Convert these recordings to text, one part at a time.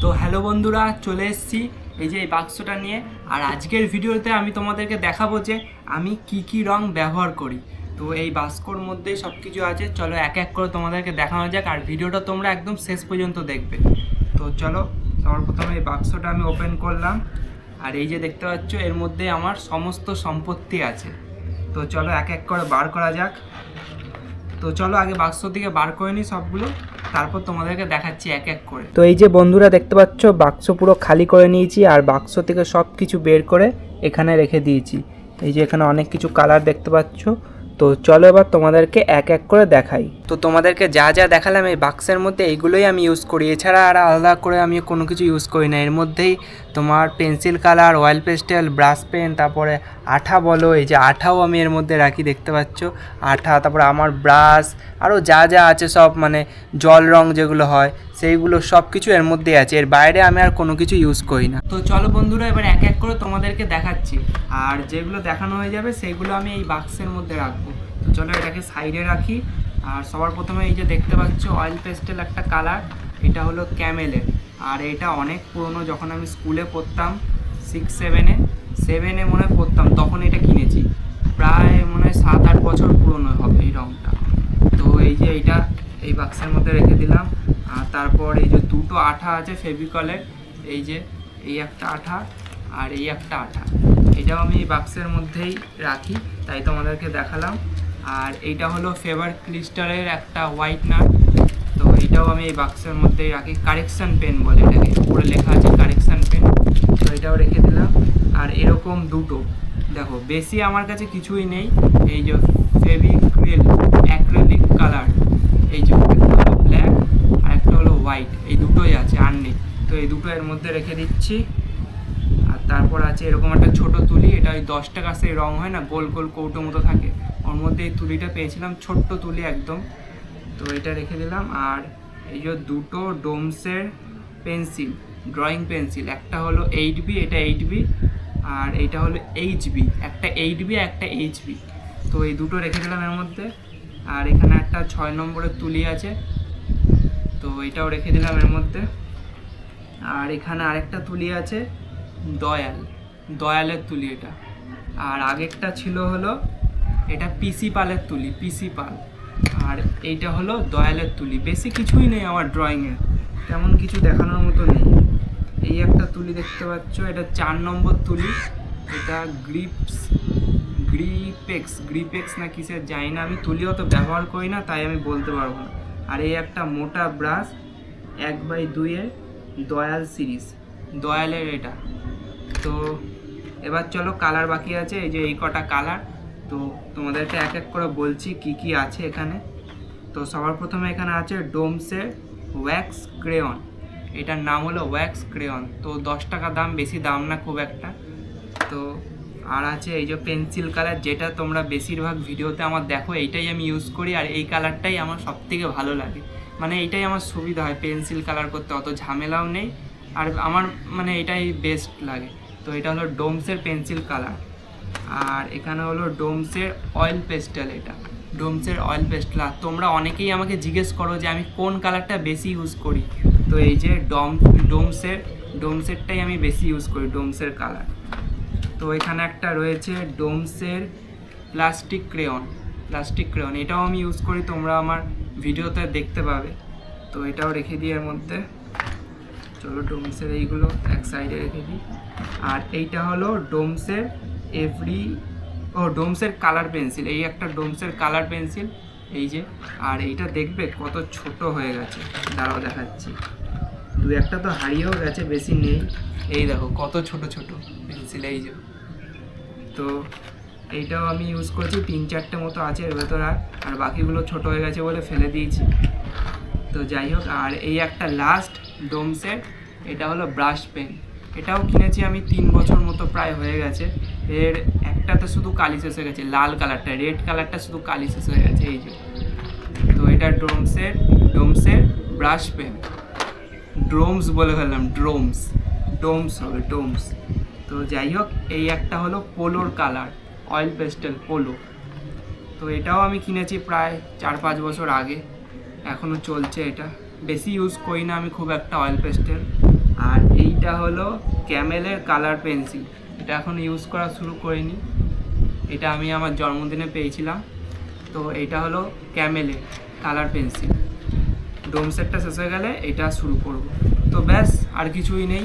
তো হ্যালো বন্ধুরা, চলে এসেছি এই যে এই বাক্সটা নিয়ে। আর আজকের ভিডিওতে আমি তোমাদেরকে দেখাবো যে আমি কি কি রং ব্যবহার করি। তো এই বাক্সর মধ্যে সব কিছু আছে, চলো এক এক করে তোমাদেরকে দেখানো যাক। আর ভিডিওটা তোমরা একদম শেষ পর্যন্ত দেখবে। তো চলো, সবার প্রথমে এই বাক্সটা আমি ওপেন করলাম। আর এই যে দেখতে পাচ্ছ, এর মধ্যে আমার সমস্ত সম্পত্তি আছে। তো চলো এক এক করে বার করা যাক। তো চলো আগে বাক্স থেকে বার করে নিই সবগুলো, তারপর তোমাদেরকে দেখাচ্ছি এক এক করে। তো এই যে বন্ধুরা দেখতে পাচ্ছ, বাক্স পুরো খালি করে নিয়েছি আর বাক্স থেকে সব কিছু বের করে এখানে রেখে দিয়েছি। এই যে এখানে অনেক কিছু কালার দেখতে পাচ্ছ। তো চলো এবার তোমাদেরকে এক এক করে দেখাই। তো তোমাদেরকে যা যা দেখালাম এই বাক্সের মধ্যে, এইগুলোই আমি ইউজ করি। এছাড়া আর আলাদা করে আমি কোনো কিছু ইউজ করি না। এর মধ্যেই তোমার pencil colour, oil pastel, brush pen, তারপরে আঠা বলো, এই যে আঠাও আমি এর মধ্যে রাখি দেখতে পাচ্ছ। আঠা, তারপরে আমার ব্রাশ, আরও যা যা আছে সব, মানে জল রং যেগুলো হয় সেইগুলো সব কিছু এর মধ্যে আছে। এর বাইরে আমি আর কোনো কিছু ইউজ করি না। তো চলো বন্ধুরা, এবার এক এক করে তোমাদেরকে দেখাচ্ছি। আর যেগুলো দেখানো হয়ে যাবে সেগুলো আমি এই বাক্সের মধ্যে রাখবো। তো চলো এটাকে সাইডে রাখি। আর সবার প্রথমে এই যে দেখতে পাচ্ছ অয়েল পেস্টেল একটা কালার, এটা হলো ক্যামেলের। আর এটা অনেক পুরনো, যখন আমি স্কুলে পড়তাম 6-7-এ মনে হয় পড়তাম, তখন এটা কিনেছি। প্রায় মনে হয় 7-8 বছর পুরনো হবে এই রঙটা। তো এই যে এইটা এই বাক্সের মধ্যে রেখে দিলাম। আর তারপর এই যে দুটো আঠা আছে ফেভিকলের, এই যে এই একটা আঠা আর এই একটা আঠা, এটাও আমি এই বাক্সের মধ্যেই রাখি, তাই তোমাদেরকে দেখালাম। আর এইটা হলো ফেভার ক্রিস্টালের একটা হোয়াইটনার, তো এটাও আমি এই বাক্সের মধ্যেই রাখি। কারেকশান পেন বলে এটাকে, উপরে লেখা আছে কারেকশান পেন, তো এটাও রেখে দিলাম। আর এরকম দুটো দেখো, বেশি আমার কাছে কিছুই নেই। এই যে ফেভিক্রিল অ্যাক্রিলিক কালার, এই যে একটা হলো ব্ল্যাক আর একটা হলো হোয়াইট, এই দুটোই আছে, আর নেই। তো এই দুটো এর মধ্যে রেখে দিচ্ছি। আর তারপর আছে এরকম একটা ছোট তুলি, এটা ওই 10 টাকা সেই রং হয় না, গোল গোল কৌটো মতো থাকে, ওর মধ্যে এই তুলিটা পেয়েছিলাম, ছোট্ট তুলি একদম। তো এটা রেখে দিলাম। আর এই যে দুটো ডোমসের পেন্সিল, ড্রয়িং পেন্সিল, একটা হলো 8B, এটা 8B, আর এইটা হলো HB, একটা 8B একটা HB। তো এই দুটো রেখে দিলাম এর মধ্যে। আর এখানে একটা 6 নম্বরের তুলি আছে, তো এটাও রেখে দিলাম এর মধ্যে। আর এখানে আরেকটা তুলি আছে, দয়ালের তুলি এটা। আর আগেরটা ছিল হলো এটা পিসি পালের তুলি, পিসি পাল। আর এইটা হলো দয়ালের তুলি। বেশি কিছুই নেই আমার ড্রয়িংয়ে, তেমন কিছু দেখানোর মতো নেই। এই একটা তুলি দেখতে পাচ্ছ, এটা 4 নম্বর তুলি, এটা গ্রিপেক্স না কিসের জানি না, আমি তুলিও তো ব্যবহার করি না, তাই আমি বলতে পারবো না। আর এই একটা মোটা ব্রাশ 1/2-এর দয়াল সিরিজ, দয়ালের এটা। তো এবার চলো কালার বাকি আছে, এই যে এই কটা কালার। তো তোমাদেরকে এক এক করে বলছি কি কি আছে এখানে। তো সবার প্রথমে এখানে আছে ডোমসের ওয়্যাক্স ক্রেয়ন, এটার নাম হলো ওয়্যাক্স ক্রেয়ন। তো 10 টাকা দাম, বেশি দাম না খুব একটা। তো আর আছে এই যে পেন্সিল কালার, যেটা তোমরা বেশিরভাগ ভিডিওতে আমার দেখো, এইটাই আমি ইউজ করি। আর এই কালারটাই আমার সবথেকে ভালো লাগে, মানে এইটাই আমার সুবিধা হয় পেন্সিল কালার করতে, অত ঝামেলাও নেই। আর আমার মানে এটাই বেস্ট লাগে। তো এটা হলো ডোমসের পেন্সিল কালার। আর এখানে হলো ডোমসের অয়েল পেস্টেল, এটা ডোমসের অয়েল পেস্টেল। আর তোমরা অনেকেই আমাকে জিজ্ঞেস করো যে আমি কোন কালারটা বেশি ইউজ করি। তো এই যে ডোমসেরটাই আমি বেশি ইউজ করি, ডোমসের কালার। তো এখানে একটা রয়েছে ডোমসের প্লাস্টিক ক্রেয়ন, এটাও আমি ইউজ করি, তোমরা আমার ভিডিওতে দেখতে পাবে। তো এটাও রেখে দিই এর মধ্যে। চলো ডোমসের এইগুলো এক সাইডে রেখে দিই। আর এইটা হলো ডোমসের ডোমসের কালার পেন্সিল, এই একটা ডোমসের কালার পেন্সিল, এই যে। আর এইটা দেখবে কত ছোট হয়ে গেছে, দাঁড়াও দেখাচ্ছি। দু একটা তো হারিয়েও গেছে, বেশি নেই। এই দেখো কত ছোট ছোট পেন্সিল, এই যে। তো এইটাও আমি ইউজ করছি, 3-4টে মতো আছে এর ভেতর। আর বাকিগুলো ছোট হয়ে গেছে বলে ফেলে দিয়েছি। তো যাই হোক, আর এই একটা লাস্ট ডোমসের, এটা হলো ব্রাশ পেন, এটাও কিনেছি আমি 3 বছর মতো প্রায় হয়ে গেছে। এর একটাতে শুধু কালি শেষ হয়ে গেছে, লাল কালারটা, রেড কালারটা শুধু কালি শেষ হয়ে গেছে, এই যে। তো এটা ডোমসের ব্রাশ পেন, ড্রোমস বলে ফেললাম, ডোমস হবে, ডোমস। তো যাই হোক, এই একটা হলো পোলোর কালার, অয়েল পেস্টেল পোলো। তো এটাও আমি কিনেছি প্রায় 4-5 বছর আগে, এখনও চলছে এটা। বেশি ইউজ করি না আমি খুব একটা অয়েল পেস্টেল। আর এইটা হলো ক্যামেলের কালার পেন্সিল, এটা এখন ইউজ করা শুরু করিনি, এটা আমি আমার জন্মদিনে পেয়েছিলাম। তো এইটা হলো ক্যামেলের কালার পেন্সিল। ডোম সেটটা শেষ হয়ে গেলে এটা শুরু করব। তো ব্যাস আর কিছুই নেই,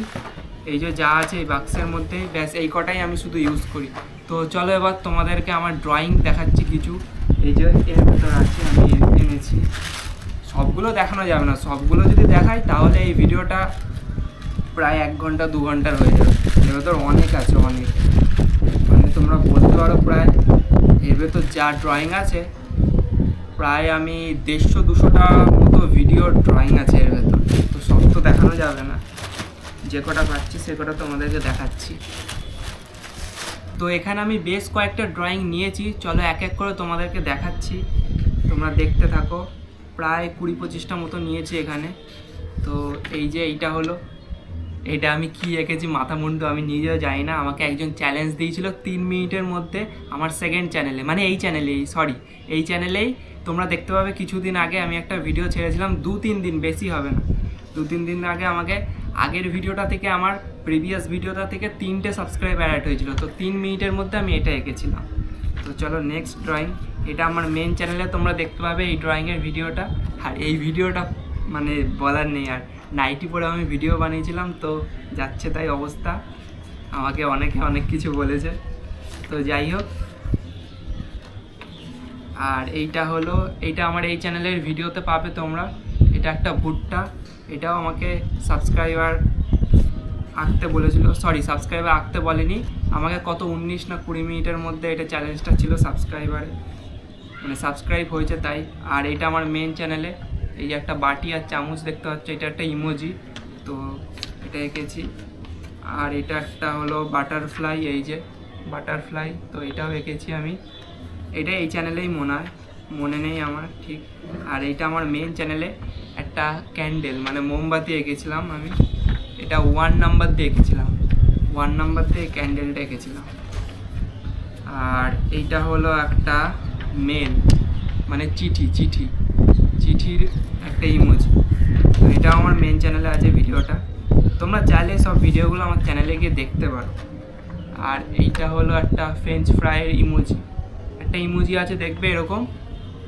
এই যে যা আছে এই বাক্সের মধ্যে ব্যাস এই কটাই আমি শুধু ইউজ করি। তো চলো এবার তোমাদেরকে আমার ড্রয়িং দেখাচ্ছি কিছু। এই যে এর ভিতর আছে, আমি এনেছি, সবগুলো দেখানো যাবে না, সবগুলো যদি দেখাই তাহলে এই ভিডিওটা প্রায় 1 ঘন্টা 2 ঘন্টার হয়ে যাবে। এর ভেতর অনেক আছে, অনেক, মানে তোমরা বলতে পারো প্রায় এর ভেতর যা ড্রয়িং আছে প্রায় আমি 150-200টা মতো ভিডিও ড্রয়িং আছে এর ভেতর। তো সব তো দেখানো যাবে না, যে কটা পাচ্ছি সে কটা তোমাদেরকে দেখাচ্ছি। তো এখানে আমি বেশ কয়েকটা ড্রয়িং নিয়েছি, চলো এক এক করে তোমাদেরকে দেখাচ্ছি, তোমরা দেখতে থাকো। প্রায় 20-25টা মতো নিয়েছি এখানে। তো এই যে এইটা হলো, এটা আমি কি এঁকেছি মাথা মুন্ডু আমি নিজেও জানি না। আমাকে একজন চ্যালেঞ্জ দিয়েছিল 3 মিনিটের মধ্যে আমার সেকেন্ড চ্যানেলে, মানে এই চ্যানেলেই তোমরা দেখতে পাবে। কিছুদিন আগে আমি একটা ভিডিও ছেড়েছিলাম, 2-3 দিন, বেশি হবে না, 2-3 দিন আগে আমাকে আগের ভিডিওটা থেকে, আমার প্রিভিয়াস ভিডিওটা থেকে 3টে সাবস্ক্রাইবার অ্যাড হয়েছিল। তো 3 মিনিটের মধ্যে আমি এটা এঁকেছিলাম। তো চলো নেক্সট ড্রয়িং, এটা আমার মেন চ্যানেলে তোমরা দেখতে পাবে এই ড্রয়িংয়ের ভিডিওটা। আর এই ভিডিওটা মানে বলার নেই, আর নাইটি পরে আমি ভিডিও বানিয়েছিলাম, তো যাচ্ছে তাই অবস্থা, আমাকে অনেকে অনেক কিছু বলেছে। তো যাই হোক, আর এইটা হলো, এইটা আমার এই চ্যানেলের ভিডিওতে পাবে তোমরা। এটা একটা ভুট্টা, এটাও আমাকে সাবস্ক্রাইবার আঁকতে বলেছিল, সাবস্ক্রাইবার আঁকতে বলেনি আমাকে, কত 19 না 20 মিনিটের মধ্যে এটা চ্যালেঞ্জটা ছিল সাবস্ক্রাইবারে, মানে সাবস্ক্রাইব হয়েছে তাই। আর এটা আমার মেন চ্যানেলে, এই যে একটা বাটি আর চামচ দেখতে পাচ্ছ, এটা একটা ইমোজি, তো এটা এঁকেছি। আর এটা একটা হলো বাটারফ্লাই, এই যে বাটারফ্লাই, তো এটাও এঁকেছি আমি, এটা এই চ্যানেলেই মনে নেই আমার ঠিক। আর এইটা আমার মেন চ্যানেলে একটা ক্যান্ডেল, মানে মোমবাতি এঁকেছিলাম আমি, এটা 1 নাম্বার দিয়ে এঁকেছিলাম, 1 নাম্বার দিয়ে ক্যান্ডেলটা এঁকেছিলাম। আর এইটা হলো একটা মেল, মানে চিঠির একটা ইমোজি, তো এটা আমার মেন চ্যানেলে আছে ভিডিওটা, তোমরা চাইলে সব ভিডিওগুলো আমার চ্যানেলে গিয়ে দেখতে পারো। আর এইটা হলো একটা ফ্রেঞ্চ ফ্রাইয়ের ইমোজি, একটা ইমোজি আছে দেখবে এরকম,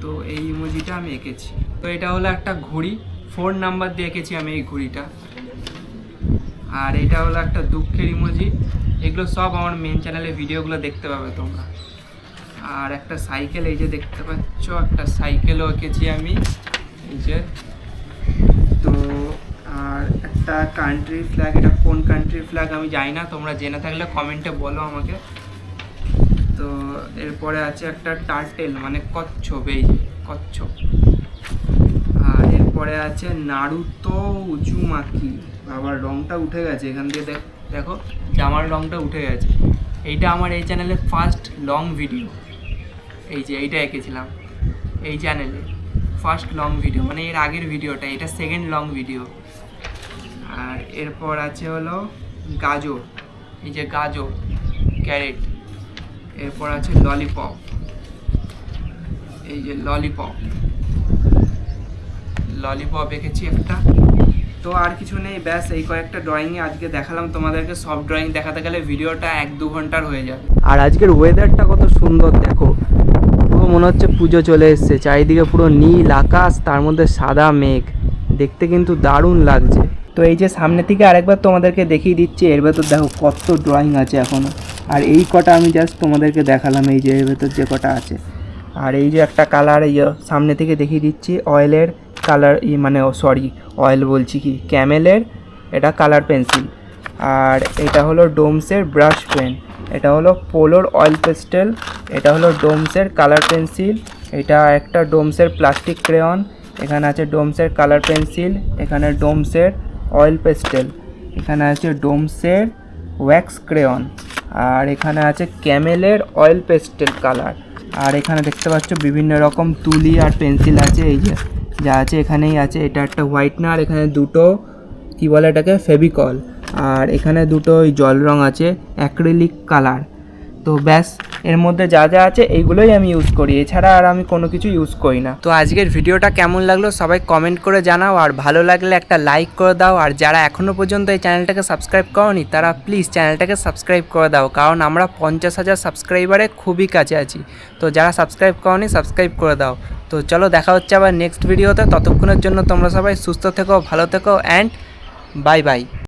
তো এই ইমোজিটা আমি এঁকেছি। তো এটা হলো একটা ঘড়ি, 4 নাম্বার দিয়ে এঁকেছি আমি এই ঘড়িটা। আর এটা হলো একটা দুঃখের ইমোজি, এগুলো সব আমার মেন চ্যানেলে ভিডিওগুলো দেখতে পাবে তোমরা। আর একটা সাইকেল, এই যে দেখতে পাচ্ছ একটা সাইকেলও এঁকেছি আমি, এই যে। তো আর একটা কান্ট্রি ফ্ল্যাগ, এটা কোন কান্ট্রি ফ্ল্যাগ আমি জানি না, তোমরা জেনে থাকলে কমেন্টে বলো আমাকে। তো এরপরে আছে একটা টার্টেল, মানে কচ্ছপ, এই যে কচ্ছপ। আর এরপরে আছে নারুতো উজুমাকি, বাবার রঙটা উঠে গেছে এখান দিয়ে, দেখো জামার রঙটা উঠে গেছে। এইটা আমার এই চ্যানেলের ফার্স্ট লং ভিডিও, এই যে এইটা এঁকেছিলাম এই চ্যানেলে, ফার্স্ট লং ভিডিও, মানে এর আগের ভিডিওটা, এটা সেকেন্ড লং ভিডিও। আর এরপর আছে হলো গাজর, এই যে গাজর, ক্যারেট। এরপর আছে ললিপপ, এই যে ললিপপ এঁকেছি একটা। তো আর কিছু নেই, ব্যাস এই কয়েকটা ড্রয়িংই আজকে দেখালাম তোমাদেরকে। সব ড্রয়িং দেখাতে গেলে ভিডিওটা 1-2 ঘন্টার হয়ে যাবে। আর আজকের ওয়েদারটা কত সুন্দর দেখো, পুরো মনে হচ্ছে পুজো চলে এসছে, চারিদিকে পুরো নীল আকাশ, তার মধ্যে সাদা মেঘ, দেখতে কিন্তু দারুণ লাগছে। তো এই যে সামনে থেকে আরেকবার তোমাদেরকে দেখিয়ে দিচ্ছি, এর ভেতর দেখো কত ড্রয়িং আছে এখনও। আর এই কটা আমি জাস্ট তোমাদেরকে দেখালাম, এই যে এর ভেতর যে কটা আছে। আর এই যে একটা কালার, এই সামনে থেকে দেখিয়ে দিচ্ছি, অয়েলের কালার, মানে অয়েল বলছি কি, ক্যামেলের এটা কালার পেন্সিল। আর এটা হলো ডোমসের ব্রাশ পেন, এটা হলো পোলোর অয়েল পেস্টেল, এটা হলো ডোমসের কালার পেন্সিল, এটা একটা ডোমসের প্লাস্টিক ক্রেয়ন, এখানে আছে ডোমসের কালার পেন্সিল, এখানে ডোমসের অয়েল পেস্টেল, এখানে আছে ডোমসের ওয়্যাক্স ক্রেয়ন, আর এখানে আছে ক্যামেলের অয়েল পেস্টেল কালার। আর এখানে দেখতে পাচ্ছ বিভিন্ন রকম তুলি আর পেন্সিল আছে, এই যে যা আছে এখানেই আছে। এটা একটা হোয়াইটনার, এখানে দুটো কী বলে এটাকে, ফেভিকল, আর এখানে দুটো জল রং আছে অ্যাক্রিলিক কালার। তো ব্যাস এর মধ্যে যা যা আছে এইগুলোই আমি ইউজ করি, এছাড়া আর আমি কোনো কিছু ইউজ করি না। তো আজকের ভিডিওটা কেমন লাগলো সবাই কমেন্ট করে জানাও, আর ভালো লাগলে একটা লাইক করে দাও, আর যারা এখনও পর্যন্ত এই চ্যানেলটাকে সাবস্ক্রাইব করোনি তারা প্লিজ চ্যানেলটাকে সাবস্ক্রাইব করে দাও, কারণ আমরা 50,000 সাবস্ক্রাইবারে খুবই কাছে আছি। তো যারা সাবস্ক্রাইব করোনি সাবস্ক্রাইব করে দাও। তো চলো দেখা হচ্ছে আবার নেক্সট ভিডিওতে, ততক্ষণের জন্য তোমরা সবাই সুস্থ থেকো, ভালো থেকো অ্যান্ড বাই বাই।